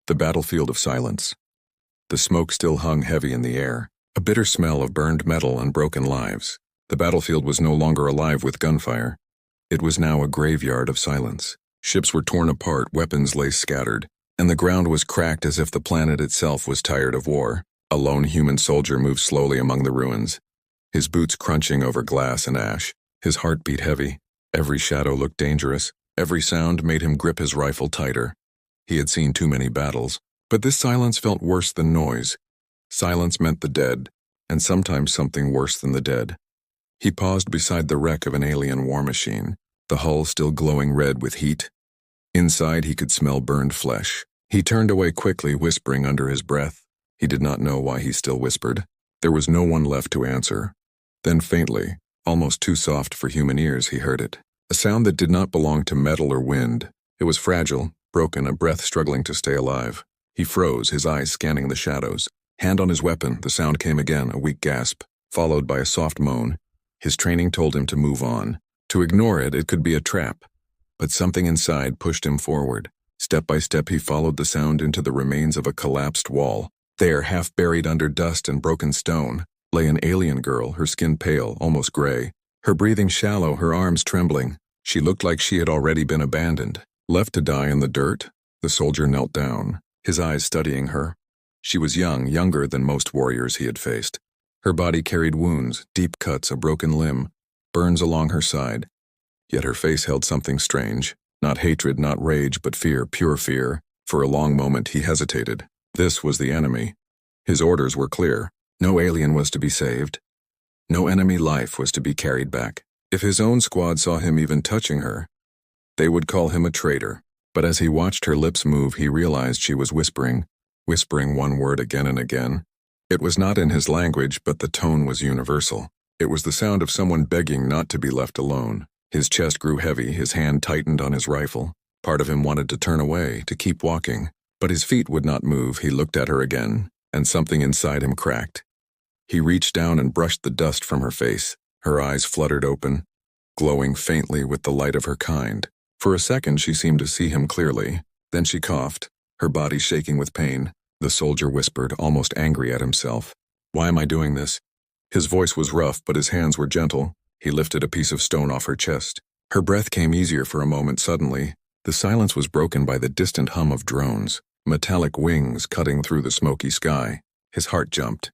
The battlefield of silence. The smoke still hung heavy in the air, a bitter smell of burned metal and broken lives. The battlefield was no longer alive with gunfire. It was now a graveyard of silence. Ships were torn apart, weapons lay scattered, and the ground was cracked as if the planet itself was tired of war. A lone human soldier moved slowly among the ruins, his boots crunching over glass and ash. His heart beat heavy. Every shadow looked dangerous. Every sound made him grip his rifle tighter. He had seen too many battles, but this silence felt worse than noise. Silence meant the dead, and sometimes something worse than the dead. He paused beside the wreck of an alien war machine, the hull still glowing red with heat. Inside he could smell burned flesh. He turned away quickly, whispering under his breath. He did not know why he still whispered. There was no one left to answer. Then faintly, almost too soft for human ears, he heard it. A sound that did not belong to metal or wind. It was fragile, broken, a breath struggling to stay alive. He froze, his eyes scanning the shadows. Hand on his weapon, the sound came again, a weak gasp, followed by a soft moan. His training told him to move on. To ignore it, it could be a trap. But something inside pushed him forward. Step by step he followed the sound into the remains of a collapsed wall. There, half buried under dust and broken stone, lay an alien girl, her skin pale, almost gray. Her breathing shallow, her arms trembling. She looked like she had already been abandoned. Left to die in the dirt, the soldier knelt down, his eyes studying her. She was young, younger than most warriors he had faced. Her body carried wounds, deep cuts, a broken limb, burns along her side. Yet her face held something strange. Not hatred, not rage, but fear, pure fear. For a long moment he hesitated. This was the enemy. His orders were clear. No alien was to be saved. No enemy life was to be carried back. If his own squad saw him even touching her, they would call him a traitor. But as he watched her lips move, he realized she was whispering one word again and again. It was not in his language, but the tone was universal. It was the sound of someone begging not to be left alone. His chest grew heavy, his hand tightened on his rifle. Part of him wanted to turn away, to keep walking. But his feet would not move. He looked at her again, and something inside him cracked. He reached down and brushed the dust from her face. Her eyes fluttered open, glowing faintly with the light of her kind. For a second she seemed to see him clearly. Then she coughed, her body shaking with pain. The soldier whispered, almost angry at himself. "Why am I doing this?" His voice was rough, but his hands were gentle. He lifted a piece of stone off her chest. Her breath came easier for a moment. Suddenly, the silence was broken by the distant hum of drones, metallic wings cutting through the smoky sky. His heart jumped.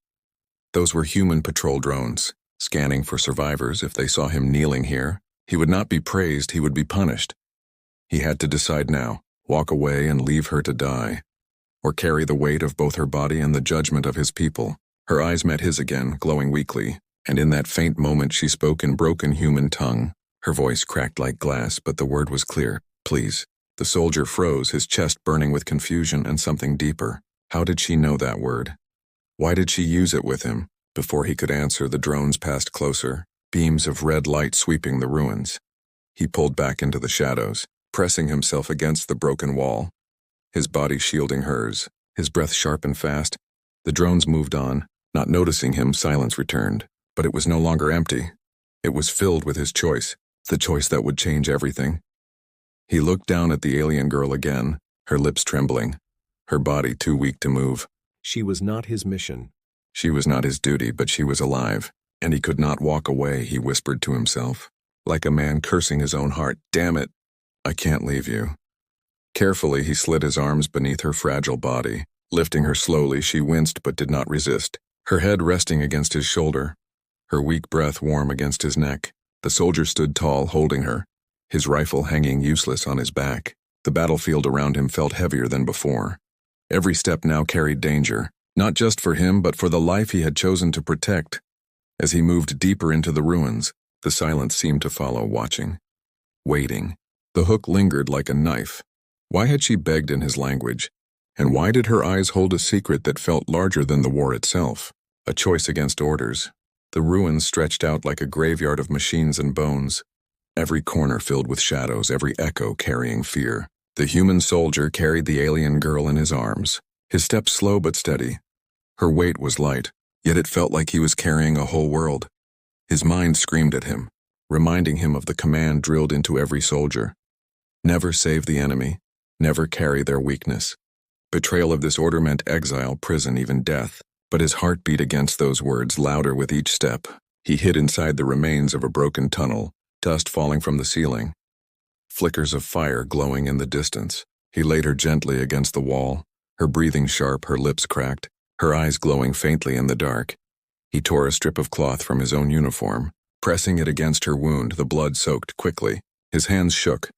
Those were human patrol drones, scanning for survivors. If they saw him kneeling here, he would not be praised, he would be punished. He had to decide now, walk away and leave her to die, or carry the weight of both her body and the judgment of his people. Her eyes met his again, glowing weakly, and in that faint moment she spoke in broken human tongue. Her voice cracked like glass, but the word was clear. "Please." The soldier froze, his chest burning with confusion and something deeper. How did she know that word? Why did she use it with him? Before he could answer, the drones passed closer, beams of red light sweeping the ruins. He pulled back into the shadows, pressing himself against the broken wall, his body shielding hers, his breath sharp and fast. The drones moved on. Not noticing him, silence returned. But it was no longer empty. It was filled with his choice, the choice that would change everything. He looked down at the alien girl again, her lips trembling, her body too weak to move. She was not his mission. She was not his duty, but she was alive, and he could not walk away, he whispered to himself, like a man cursing his own heart. "Damn it, I can't leave you." Carefully, he slid his arms beneath her fragile body. Lifting her slowly, she winced but did not resist, her head resting against his shoulder, her weak breath warm against his neck. The soldier stood tall, holding her, his rifle hanging useless on his back. The battlefield around him felt heavier than before. Every step now carried danger, not just for him, but for the life he had chosen to protect. As he moved deeper into the ruins, the silence seemed to follow, watching, waiting. The hook lingered like a knife. Why had she begged in his language? And why did her eyes hold a secret that felt larger than the war itself? A choice against orders. The ruins stretched out like a graveyard of machines and bones, every corner filled with shadows, every echo carrying fear. The human soldier carried the alien girl in his arms, his steps slow but steady. Her weight was light, yet it felt like he was carrying a whole world. His mind screamed at him, reminding him of the command drilled into every soldier. Never save the enemy, never carry their weakness. Betrayal of this order meant exile, prison, even death. But his heart beat against those words, louder with each step. He hid inside the remains of a broken tunnel, dust falling from the ceiling. Flickers of fire glowing in the distance. He laid her gently against the wall, her breathing sharp, her lips cracked, her eyes glowing faintly in the dark. He tore a strip of cloth from his own uniform, pressing it against her wound, the blood soaked quickly. His hands shook,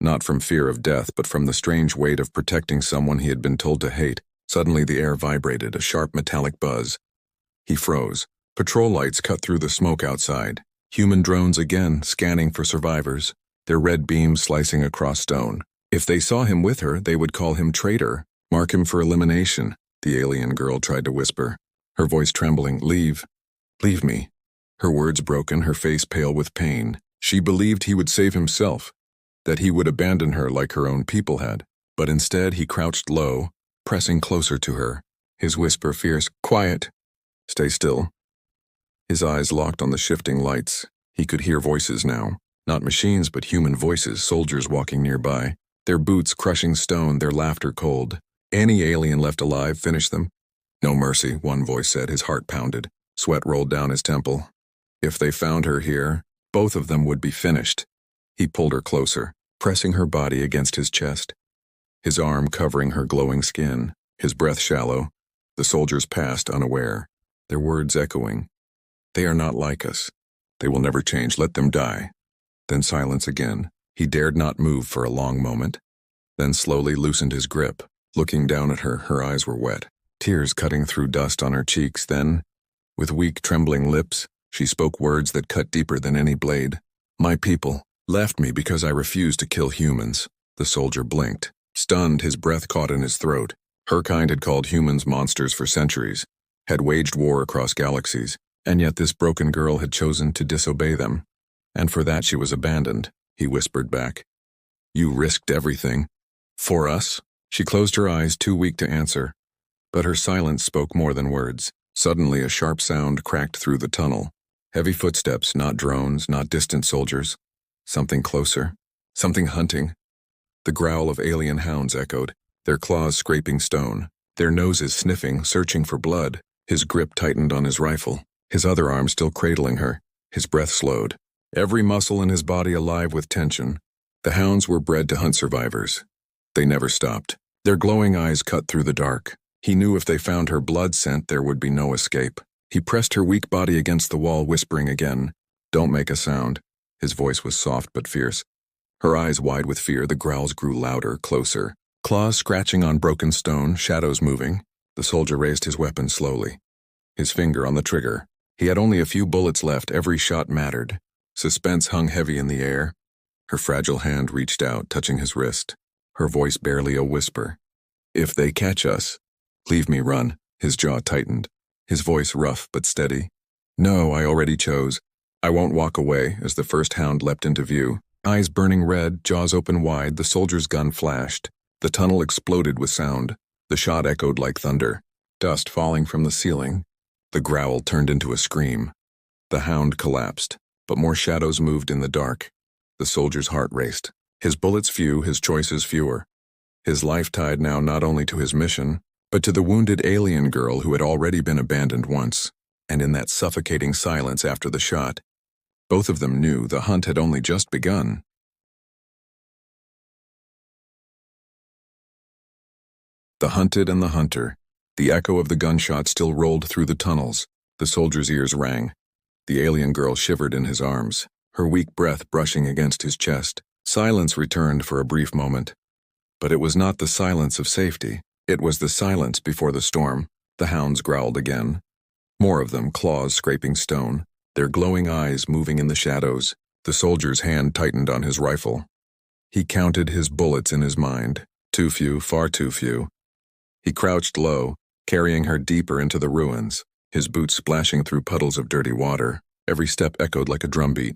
not from fear of death, but from the strange weight of protecting someone he had been told to hate. Suddenly the air vibrated, a sharp metallic buzz. He froze. Patrol lights cut through the smoke outside. Human drones again, scanning for survivors, their red beams slicing across stone. If they saw him with her, they would call him traitor, mark him for elimination, the alien girl tried to whisper, her voice trembling. Leave. Leave me. Her words broken, her face pale with pain. She believed he would save himself, that he would abandon her like her own people had. But instead he crouched low, pressing closer to her, his whisper fierce. Quiet. Stay still. His eyes locked on the shifting lights. He could hear voices now. Not machines, but human voices, soldiers walking nearby. Their boots crushing stone, their laughter cold. Any alien left alive, finish them. No mercy, one voice said, his heart pounded. Sweat rolled down his temple. If they found her here, both of them would be finished. He pulled her closer, pressing her body against his chest, his arm covering her glowing skin, his breath shallow. The soldiers passed unaware, their words echoing. They are not like us. They will never change. Let them die. Then silence again. He dared not move for a long moment, then slowly loosened his grip. Looking down at her, her eyes were wet, tears cutting through dust on her cheeks. Then, with weak, trembling lips, she spoke words that cut deeper than any blade. My people left me because I refused to kill humans. The soldier blinked, stunned, his breath caught in his throat. Her kind had called humans monsters for centuries, had waged war across galaxies, and yet this broken girl had chosen to disobey them. And for that she was abandoned, he whispered back. You risked everything. For us? She closed her eyes, too weak to answer. But her silence spoke more than words. Suddenly a sharp sound cracked through the tunnel. Heavy footsteps, not drones, not distant soldiers. Something closer. Something hunting. The growl of alien hounds echoed, their claws scraping stone, their noses sniffing, searching for blood. His grip tightened on his rifle, his other arm still cradling her. His breath slowed, every muscle in his body alive with tension. The hounds were bred to hunt survivors. They never stopped. Their glowing eyes cut through the dark. He knew if they found her blood scent, there would be no escape. He pressed her weak body against the wall, whispering again, Don't make a sound. His voice was soft but fierce. Her eyes wide with fear, the growls grew louder, closer. Claws scratching on broken stone, shadows moving. The soldier raised his weapon slowly, his finger on the trigger. He had only a few bullets left, every shot mattered. Suspense hung heavy in the air. Her fragile hand reached out, touching his wrist, her voice barely a whisper. If they catch us, leave me, run. His jaw tightened, his voice rough but steady. No, I already chose. I won't walk away. As the first hound leapt into view, eyes burning red, jaws open wide, the soldier's gun flashed. The tunnel exploded with sound. The shot echoed like thunder, dust falling from the ceiling. The growl turned into a scream. The hound collapsed, but more shadows moved in the dark. The soldier's heart raced. His bullets few, his choices fewer. His life tied now not only to his mission, but to the wounded alien girl who had already been abandoned once. And in that suffocating silence after the shot, both of them knew the hunt had only just begun. The hunted and the hunter. The echo of the gunshot still rolled through the tunnels. The soldier's ears rang. The alien girl shivered in his arms, her weak breath brushing against his chest. Silence returned for a brief moment. But it was not the silence of safety. It was the silence before the storm. The hounds growled again. More of them, claws scraping stone, their glowing eyes moving in the shadows. The soldier's hand tightened on his rifle. He counted his bullets in his mind. Too few, far too few. He crouched low, carrying her deeper into the ruins, his boots splashing through puddles of dirty water. Every step echoed like a drumbeat.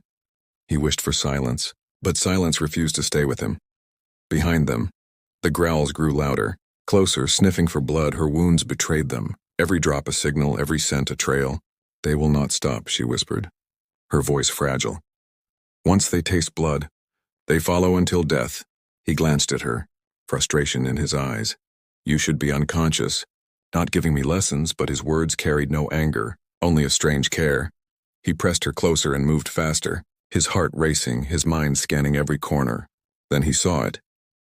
He wished for silence, but silence refused to stay with him. Behind them, the growls grew louder, closer, sniffing for blood. Her wounds betrayed them, every drop a signal, every scent a trail. They will not stop, she whispered, her voice fragile. Once they taste blood, they follow until death. He glanced at her, frustration in his eyes. You should be unconscious. Not giving me lessons, but his words carried no anger, only a strange care. He pressed her closer and moved faster, his heart racing, his mind scanning every corner. Then he saw it.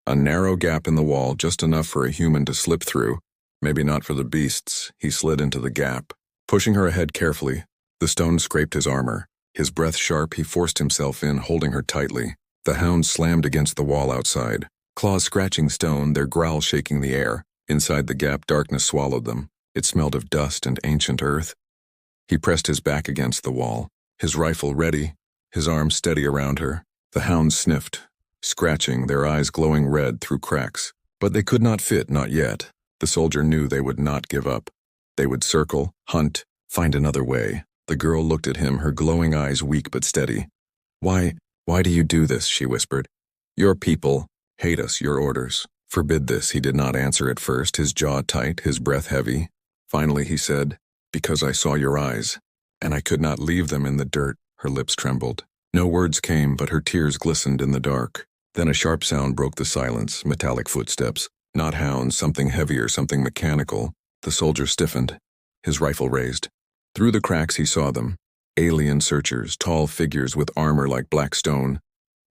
A narrow gap in the wall, just enough for a human to slip through. Maybe not for the beasts. He slid into the gap. Pushing her ahead carefully, the stone scraped his armor. His breath sharp, he forced himself in, holding her tightly. The hounds slammed against the wall outside, claws scratching stone, their growl shaking the air. Inside the gap, darkness swallowed them. It smelled of dust and ancient earth. He pressed his back against the wall, his rifle ready, his arms steady around her. The hounds sniffed, scratching, their eyes glowing red through cracks. But they could not fit, not yet. The soldier knew they would not give up. They would circle, hunt, find another way. The girl looked at him, her glowing eyes weak but steady. Why do you do this?" she whispered. "Your people hate us, your orders forbid this." He did not answer at first, his jaw tight, his breath heavy. Finally he said, "Because I saw your eyes, and I could not leave them in the dirt." Her lips trembled. No words came, but her tears glistened in the dark. Then a sharp sound broke the silence, metallic footsteps. Not hounds, something heavier, something mechanical. The soldier stiffened, his rifle raised. Through the cracks he saw them. Alien searchers, tall figures with armor like black stone.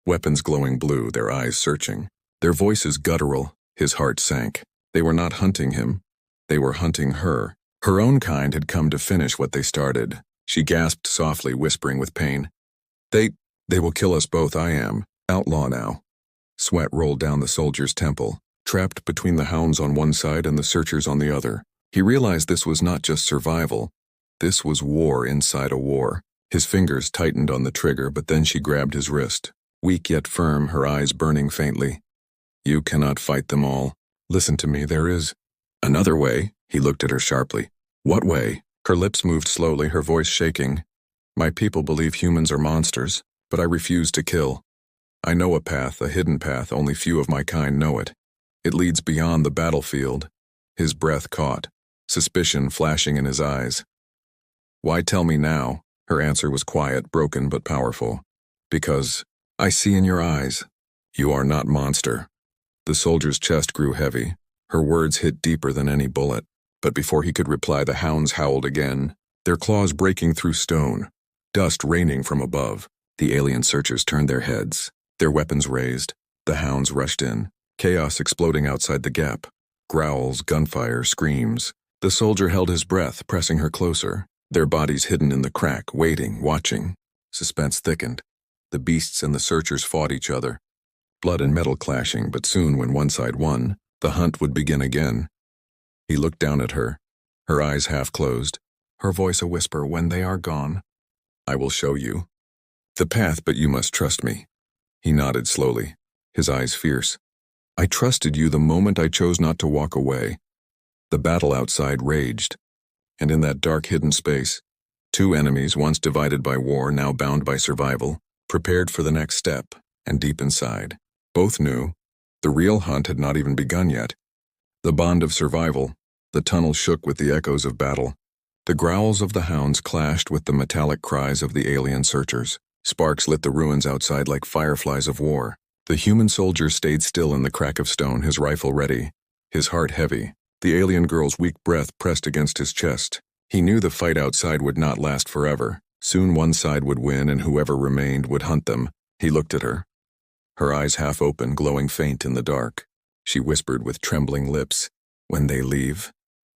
Weapons glowing blue, their eyes searching. Their voices guttural. His heart sank. They were not hunting him. They were hunting her. Her own kind had come to finish what they started. She gasped softly, whispering with pain. They will kill us both. I am outlaw now." Sweat rolled down the soldier's temple, trapped between the hounds on one side and the searchers on the other. He realized this was not just survival. This was war inside a war. His fingers tightened on the trigger, but then she grabbed his wrist. Weak yet firm, her eyes burning faintly. "You cannot fight them all. Listen to me, there is another way." He looked at her sharply. "What way?" Her lips moved slowly, her voice shaking. "My people believe humans are monsters, but I refuse to kill. I know a path, a hidden path, only few of my kind know it. It leads beyond the battlefield." His breath caught, suspicion flashing in his eyes. "Why tell me now?" Her answer was quiet, broken but powerful. "Because I see in your eyes. You are not monster." The soldier's chest grew heavy. Her words hit deeper than any bullet. But before he could reply, the hounds howled again, their claws breaking through stone, dust raining from above. The alien searchers turned their heads, their weapons raised. The hounds rushed in, chaos exploding outside the gap. Growls, gunfire, screams. The soldier held his breath, pressing her closer, their bodies hidden in the crack, waiting, watching. Suspense thickened. The beasts and the searchers fought each other. Blood and metal clashing, but soon when one side won, the hunt would begin again. He looked down at her, her eyes half closed, her voice a whisper, "When they are gone, I will show you the path, but you must trust me." He nodded slowly, his eyes fierce. "I trusted you the moment I chose not to walk away." The battle outside raged, and in that dark hidden space, two enemies, once divided by war, now bound by survival, prepared for the next step, and deep inside, both knew the real hunt had not even begun yet. The bond of survival, the tunnel shook with the echoes of battle. The growls of the hounds clashed with the metallic cries of the alien searchers. Sparks lit the ruins outside like fireflies of war. The human soldier stayed still in the crack of stone, his rifle ready, his heart heavy. The alien girl's weak breath pressed against his chest. He knew the fight outside would not last forever. Soon one side would win, and whoever remained would hunt them. He looked at her, her eyes half open, glowing faint in the dark. She whispered with trembling lips, "When they leave,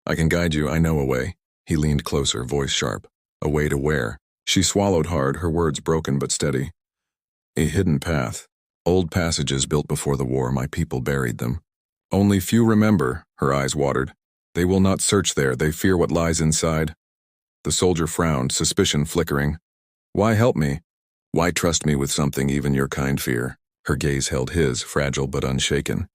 I can guide you, I know a way." He leaned closer, voice sharp. "A way to where?" She swallowed hard, her words broken but steady. "A hidden path. Old passages built before the war, my people buried them. Only few remember." Her eyes watered. "They will not search there, they fear what lies inside." The soldier frowned, suspicion flickering. "Why help me? Why trust me with something even your kind fear?" Her gaze held his, fragile but unshaken.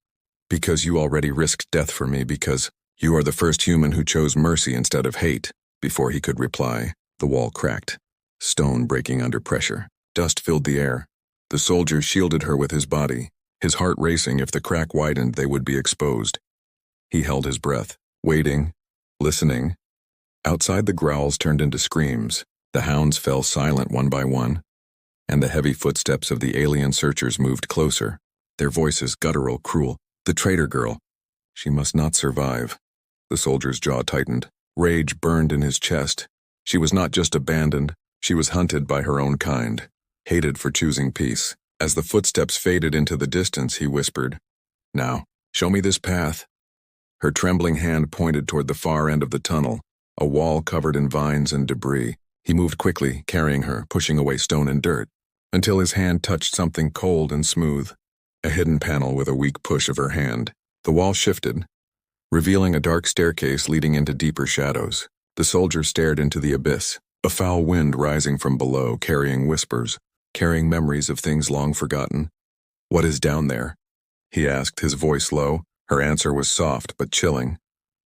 "Because you already risked death for me, because you are the first human who chose mercy instead of hate." Before he could reply, the wall cracked, stone breaking under pressure. Dust filled the air. The soldier shielded her with his body, his heart racing. If the crack widened, they would be exposed. He held his breath, waiting, listening. Outside, the growls turned into screams. The hounds fell silent one by one, and the heavy footsteps of the alien searchers moved closer, their voices guttural, cruel. "The traitor girl. She must not survive. The soldier's jaw tightened. Rage burned in his chest. She was not just abandoned, she was hunted by her own kind, hated for choosing peace. As the footsteps faded into the distance, he whispered, "Now, show me this path." Her trembling hand pointed toward the far end of the tunnel, a wall covered in vines and debris. He moved quickly, carrying her, pushing away stone and dirt, until his hand touched something cold and smooth, a hidden panel with a weak push of her hand. The wall shifted, revealing a dark staircase leading into deeper shadows. The soldier stared into the abyss, a foul wind rising from below, carrying whispers, carrying memories of things long forgotten. "What is down there?" he asked, his voice low. Her answer was soft but chilling.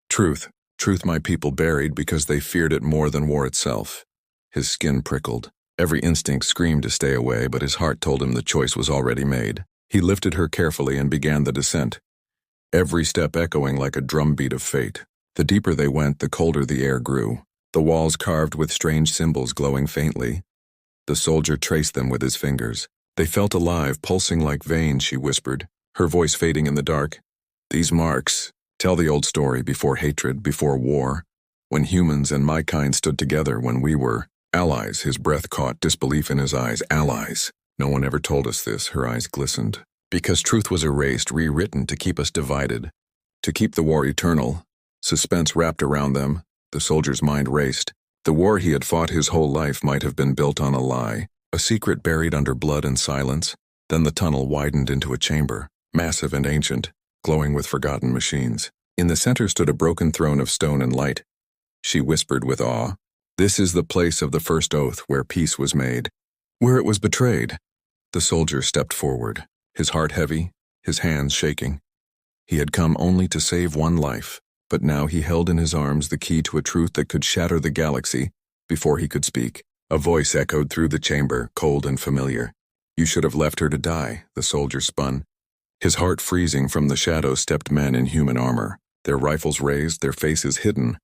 "Truth. Truth my people buried because they feared it more than war itself." His skin prickled. Every instinct screamed to stay away, but his heart told him the choice was already made. He lifted her carefully and began the descent, every step echoing like a drumbeat of fate. The deeper they went, the colder the air grew, the walls carved with strange symbols glowing faintly. The soldier traced them with his fingers. They felt alive, pulsing like veins, she whispered, her voice fading in the dark. "These marks tell the old story before hatred, before war, when humans and my kind stood together, when we were allies." His breath caught, disbelief in his eyes. Allies. No one ever told us this, her eyes glistened. Because truth was erased, rewritten to keep us divided, to keep the war eternal. Suspense wrapped around them. The soldier's mind raced. The war he had fought his whole life might have been built on a lie, a secret buried under blood and silence. Then the tunnel widened into a chamber, massive and ancient, glowing with forgotten machines. In the center stood a broken throne of stone and light. She whispered with awe, "This is the place of the first oath, where peace was made, where it was betrayed." The soldier stepped forward, his heart heavy, his hands shaking. He had come only to save one life, but now he held in his arms the key to a truth that could shatter the galaxy. Before he could speak, a voice echoed through the chamber, cold and familiar. "You should have left her to die," the soldier spun. His heart freezing. From the shadows stepped men in human armor, their rifles raised, their faces hidden,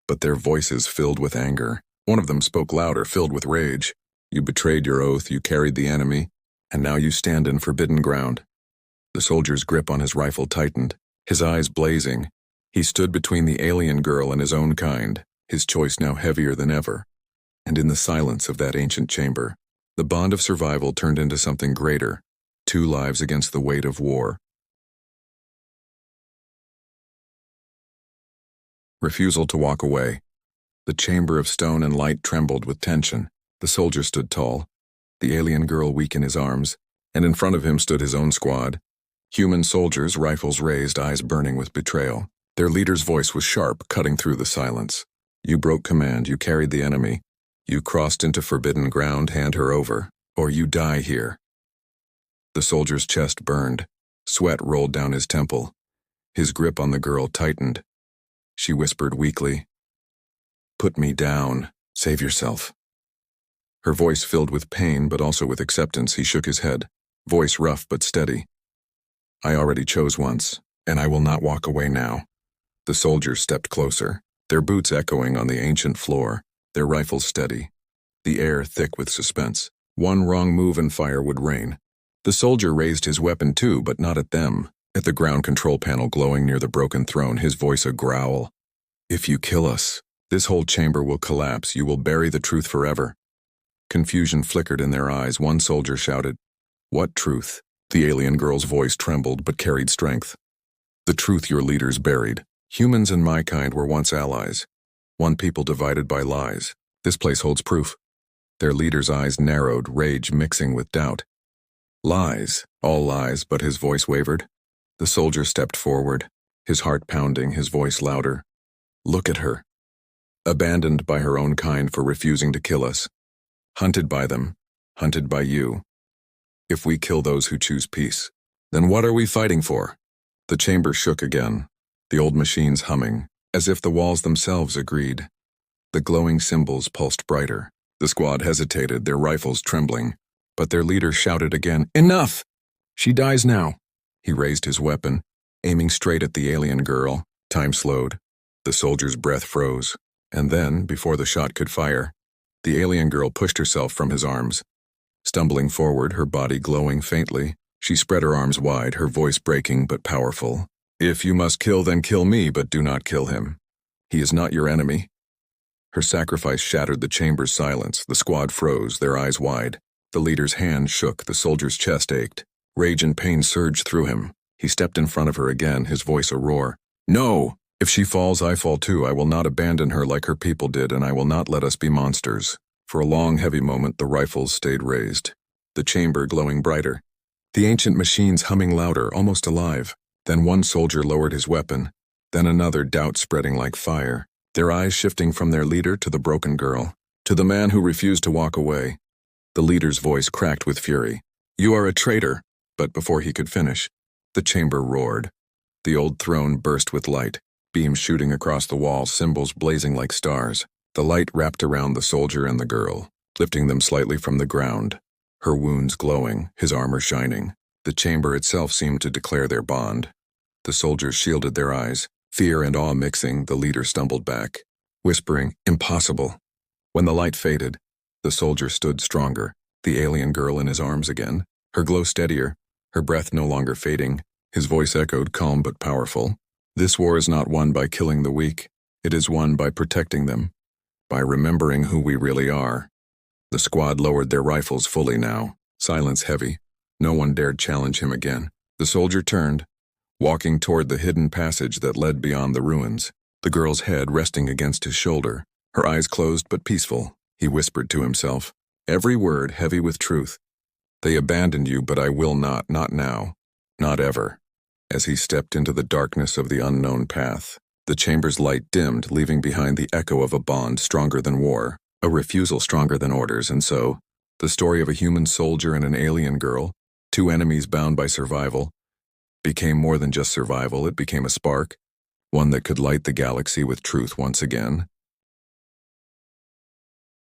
but their voices filled with anger. One of them spoke louder, filled with rage. "You betrayed your oath, you carried the enemy, and now you stand in forbidden ground." The soldier's grip on his rifle tightened, his eyes blazing. He stood between the alien girl and his own kind, his choice now heavier than ever. And in the silence of that ancient chamber, the bond of survival turned into something greater, 2 lives against the weight of war. Refusal to walk away. The chamber of stone and light trembled with tension. The soldier stood tall, the alien girl weak in his arms, and in front of him stood his own squad. Human soldiers, rifles raised, eyes burning with betrayal. Their leader's voice was sharp, cutting through the silence. "You broke command, you carried the enemy. You crossed into forbidden ground, hand her over, or you die here." The soldier's chest burned. Sweat rolled down his temple. His grip on the girl tightened. She whispered weakly, "Put me down. Save yourself." Her voice filled with pain, but also with acceptance. He shook his head, voice rough but steady. "I already chose once, and I will not walk away now." The soldiers stepped closer, their boots echoing on the ancient floor, their rifles steady, the air thick with suspense. One wrong move and fire would rain. The soldier raised his weapon too, but not at them. At the ground control panel glowing near the broken throne, his voice a growl. "If you kill us, this whole chamber will collapse. You will bury the truth forever." Confusion flickered in their eyes. One soldier shouted, "What truth?" The alien girl's voice trembled but carried strength. "The truth your leaders buried. Humans and my kind were once allies. One people divided by lies. This place holds proof." Their leader's eyes narrowed, rage mixing with doubt. "Lies, all lies," but his voice wavered. The soldier stepped forward, his heart pounding, his voice louder. "Look at her. Abandoned by her own kind for refusing to kill us. Hunted by them, hunted by you. If we kill those who choose peace, then what are we fighting for?" The chamber shook again, the old machines humming, as if the walls themselves agreed. The glowing symbols pulsed brighter. The squad hesitated, their rifles trembling, but their leader shouted again, "Enough! She dies now." He raised his weapon, aiming straight at the alien girl. Time slowed. The soldier's breath froze, and then, before the shot could fire, the alien girl pushed herself from his arms. Stumbling forward, her body glowing faintly, she spread her arms wide, her voice breaking but powerful. If you must kill, then kill me, but do not kill him. He is not your enemy. Her sacrifice shattered the chamber's silence. The squad froze, their eyes wide. The leader's hand shook, the soldier's chest ached. Rage and pain surged through him. He stepped in front of her again, his voice a roar. No! If she falls, I fall too. I will not abandon her like her people did, and I will not let us be monsters. For a long, heavy moment, the rifles stayed raised. The chamber glowing brighter. The ancient machines humming louder, almost alive. Then one soldier lowered his weapon. Then another, doubt spreading like fire. Their eyes shifting from their leader to the broken girl. To the man who refused to walk away. The leader's voice cracked with fury. You are a traitor. But before he could finish, the chamber roared. The old throne burst with light. Beams shooting across the wall, symbols blazing like stars. The light wrapped around the soldier and the girl, lifting them slightly from the ground. Her wounds glowing, his armor shining. The chamber itself seemed to declare their bond. The soldiers shielded their eyes, fear and awe mixing. The leader stumbled back, whispering, impossible. When the light faded, the soldier stood stronger, the alien girl in his arms again, her glow steadier, her breath no longer fading. His voice echoed, calm but powerful. This war is not won by killing the weak. It is won by protecting them, by remembering who we really are. The squad lowered their rifles fully now, silence heavy. No one dared challenge him again. The soldier turned, walking toward the hidden passage that led beyond the ruins, the girl's head resting against his shoulder, her eyes closed but peaceful. He whispered to himself, every word heavy with truth. They abandoned you, but I will not now, not ever. As he stepped into the darkness of the unknown path, the chamber's light dimmed, leaving behind the echo of a bond stronger than war, a refusal stronger than orders, and so, the story of a human soldier and an alien girl, two enemies bound by survival, became more than just survival. It became a spark, one that could light the galaxy with truth once again.